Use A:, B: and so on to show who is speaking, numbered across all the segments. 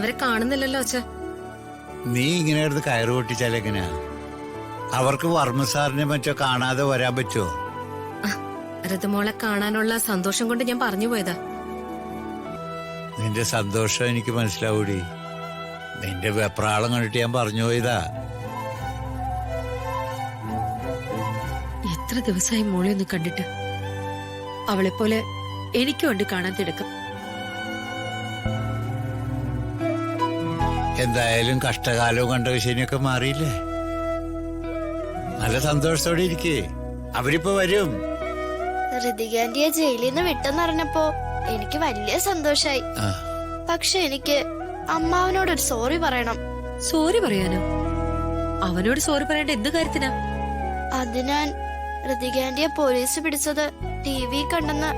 A: അവരെ കാണുന്നില്ലല്ലോ അച്ഛ.
B: നീ ഇങ്ങനെ എടുത്ത് കയറ് പൊട്ടിച്ചാലെങ്ങനെയാ? അവർക്ക് വർമ്മ സാറിനെ മറ്റോ കാണാതെ വരാൻ പറ്റുമോ?
A: ഋതുമോളെ കാണാനുള്ള സന്തോഷം കൊണ്ട് ഞാൻ പറഞ്ഞു പോയതാ.
B: നിന്റെ സന്തോഷം എനിക്ക് മനസ്സിലാവൂടി. നിന്റെ വെപ്രാളം കണ്ടിട്ട് ഞാൻ പറഞ്ഞു പോയതാ.
C: എത്ര ദിവസമായി മോളെ ഒന്ന് കണ്ടിട്ട്. അവളെപ്പോലെ എനിക്കും ഉണ്ട് കാണാൻ തിടക്കം.
B: എന്തായാലും കഷ്ടകാലവും കണ്ട വിഷയനൊക്കെ മാറിയില്ലേ? നല്ല സന്തോഷത്തോടെ ഇരിക്കേ. അവരിപ്പോ വരും.
D: ഋതികാന്റിയെ ജയിലിൽ നിന്ന് വിട്ടെന്നറിഞ്ഞപ്പോ എനിക്ക് വലിയ സന്തോഷായി. പക്ഷെ എനിക്ക് അമ്മാവനോടൊരു സോറി പറയണം.
C: സോറി പറയാനോ? അവനോട് സോറി പറയേണ്ട എന്ത് കാര്യത്തിനാ?
D: അത് ഞാൻ ഋതികാന്റിയെ പോലീസ് പിടിച്ചത് TV കണ്ടെന്ന്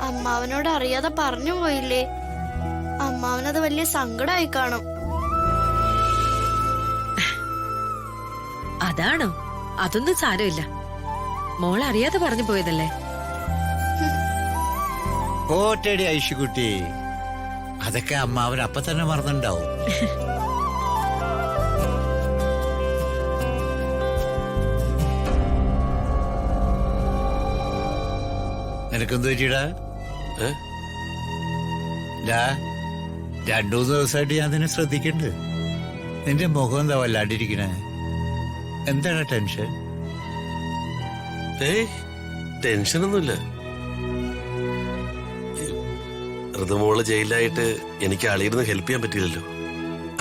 D: അമ്മാവനോട് അറിയാതെ പറഞ്ഞു പോയില്ലേ. അമ്മാവനത് വലിയ സങ്കടമായി കാണും.
C: അതാണോ? അതൊന്നും സാരമില്ല. മോൾ അറിയാതെ പറഞ്ഞു പോയതല്ലേ.
B: ഓട്ടടി ഐശുകുട്ടി, അതൊക്കെ അമ്മാവൻ അപ്പൊ തന്നെ മറന്നുണ്ടാവും. നിനക്കെന്ത് പറ്റിയിടാ? 2-3 ദിവസമായിട്ട് ഞാൻ നിന്നെ ശ്രദ്ധിക്കണ്ട്. നിന്റെ മുഖം എന്താ വല്ലാണ്ടിരിക്കണേ? എന്താണ് ടെൻഷൻ?
E: ടെൻഷനൊന്നുമില്ല. ഋതുമോള് ജയിലായിട്ട് എനിക്ക് അളിയിരുന്ന് ഹെൽപ്പ് ചെയ്യാൻ പറ്റില്ലല്ലോ,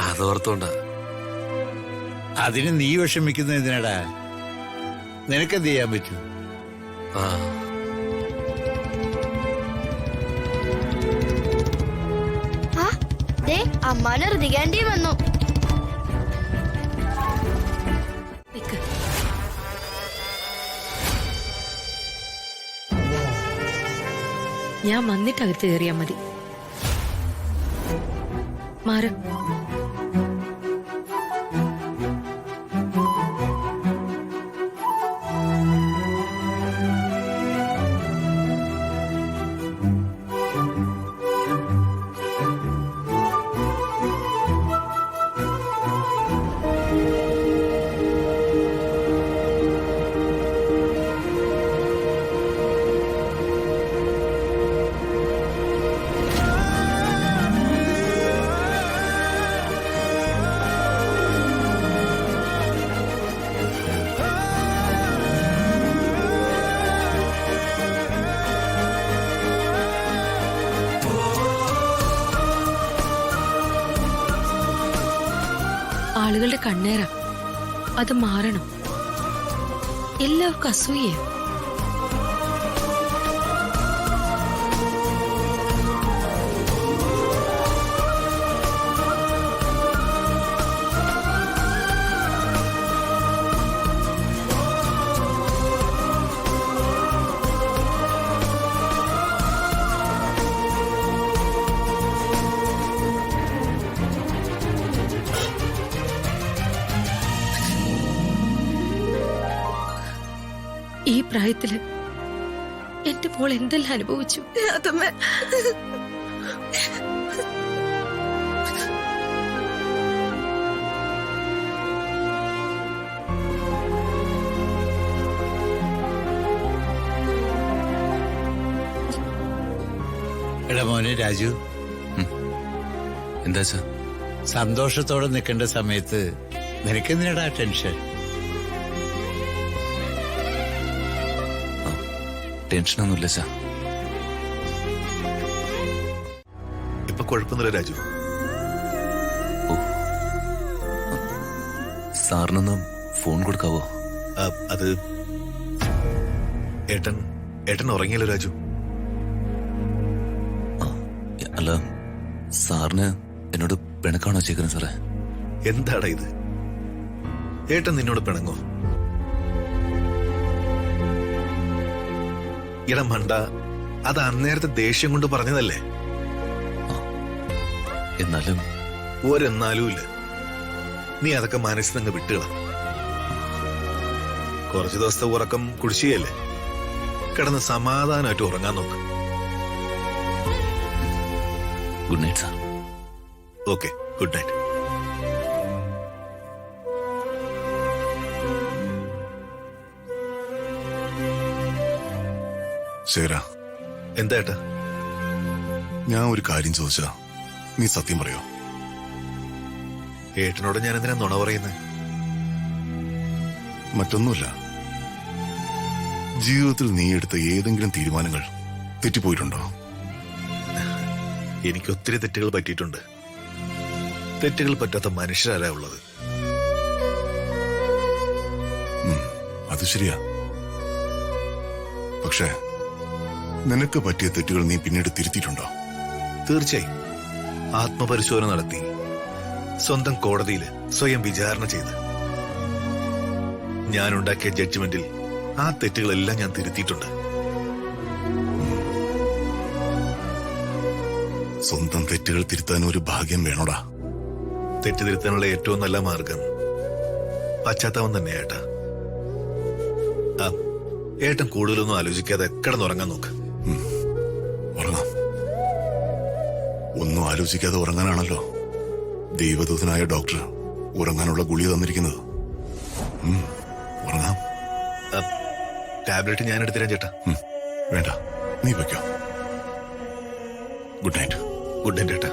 E: അതോർത്തോണ്ടാ.
B: അതിന് നീ വിഷമിക്കുന്ന എന്തിനാടാ? നിനക്കെന്ത് ചെയ്യാൻ പറ്റും?
D: അമ്മാനെ ഋതികാന്റി വന്നു.
C: ഞാൻ വന്നിട്ട് അകത്ത് കയറിയാ മതി. മാറ്. ആളുകളുടെ കണ്ണേറാ, അത് മാറണം. എല്ലാവർക്കും അസൂയേ. ഈ പ്രായത്തില് എന്റെ മോൾ എന്തെല്ലാം അനുഭവിച്ചു.
B: എടാ മോനെ രാജു,
E: എന്താ
B: സന്തോഷത്തോടെ നിൽക്കേണ്ട സമയത്ത് നിനക്കെന്തിനാടാ ടെൻഷൻ?
E: ടെൻഷനൊന്നുമില്ല സാർ.
F: ഇപ്പൊ കുഴപ്പമൊന്നുമില്ല രാജു.
E: സാറിനൊന്ന് ഫോൺ കൊടുക്കാവോ?
F: അത് ഏട്ടൻ ഉറങ്ങിയല്ലോ രാജു.
E: അല്ല, സാറിന് എന്നോട് പിണക്കാണോ ചേക്കുന്നത് സാറേ?
F: എന്താടാ ഇത്? ഏട്ടൻ നിന്നോട് പിണങ്ങോ? ഇട മണ്ട, അത് അന്നേരത്തെ ദേഷ്യം കൊണ്ട് പറഞ്ഞതല്ലേ.
E: എന്നാലും
F: ഒരെന്നാലും ഇല്ല. നീ അതൊക്കെ മനസ്സിലങ്ങ് വിട്ടുകള. കുറച്ചു ദിവസത്തെ ഉറക്കം കുടിശ്ശികയല്ലേ, കിടന്ന് സമാധാനമായിട്ട് ഉറങ്ങാൻ നോക്ക്.
E: Good night sir.
F: Okay. Good night.
G: ശേഖര,
F: എന്താ ഏട്ടാ?
G: ഞാൻ ഒരു കാര്യം ചോദിച്ചാ നീ സത്യം പറയോ?
F: ഏട്ടനോട് ഞാൻ എന്തിനാ നുണ പറയുന്നത്?
G: മറ്റൊന്നുമില്ല. ജീവിതത്തിൽ നീ എടുത്ത ഏതെങ്കിലും തീരുമാനങ്ങൾ തെറ്റിപ്പോയിട്ടുണ്ടോ?
F: എനിക്ക് ഒത്തിരി തെറ്റുകൾ പറ്റിയിട്ടുണ്ട്. തെറ്റുകൾ പറ്റാത്ത മനുഷ്യരല്ല ഉള്ളത്.
G: അത് ശരിയാ. പക്ഷേ നിനക്ക് പറ്റിയ തെറ്റുകൾ നീ പിന്നീട് തിരുത്തിയിട്ടുണ്ടോ?
F: തീർച്ചയായും ആത്മപരിശോധന നടത്തി സ്വന്തം കോടതിയിൽ സ്വയം വിചാരണ ചെയ്ത് ഞാനുണ്ടാക്കിയ ജഡ്ജ്മെന്റിൽ ആ തെറ്റുകളെല്ലാം ഞാൻ തിരുത്തിയിട്ടുണ്ട്.
G: സ്വന്തം തെറ്റുകൾ തിരുത്താൻ ഒരു ഭാഗ്യം വേണോടാ.
F: തെറ്റ് തിരുത്താനുള്ള ഏറ്റവും നല്ല മാർഗം പശ്ചാത്താപം തന്നെയാ ഏട്ടാ. ഏട്ടൻ കൂടുതലൊന്നും ആലോചിക്കാതെ കിടന്നുറങ്ങാൻ നോക്ക്.
G: ഉറങ്ങാം. ഒന്നും ആലോചിക്കാതെ ഉറങ്ങാനാണല്ലോ ദൈവദൂതനായ ഡോക്ടർ ഉറങ്ങാനുള്ള ഗുളിക തന്നിരിക്കുന്നത്. ഉറങ്ങാം.
F: ടാബ്ലറ്റ് ഞാൻ എടുത്തുതരാം ചേട്ടാ.
G: വേണ്ട, നീ വയ്ക്കോ. Good night.
F: ഗുഡ് നൈറ്റ് ഏട്ടാ.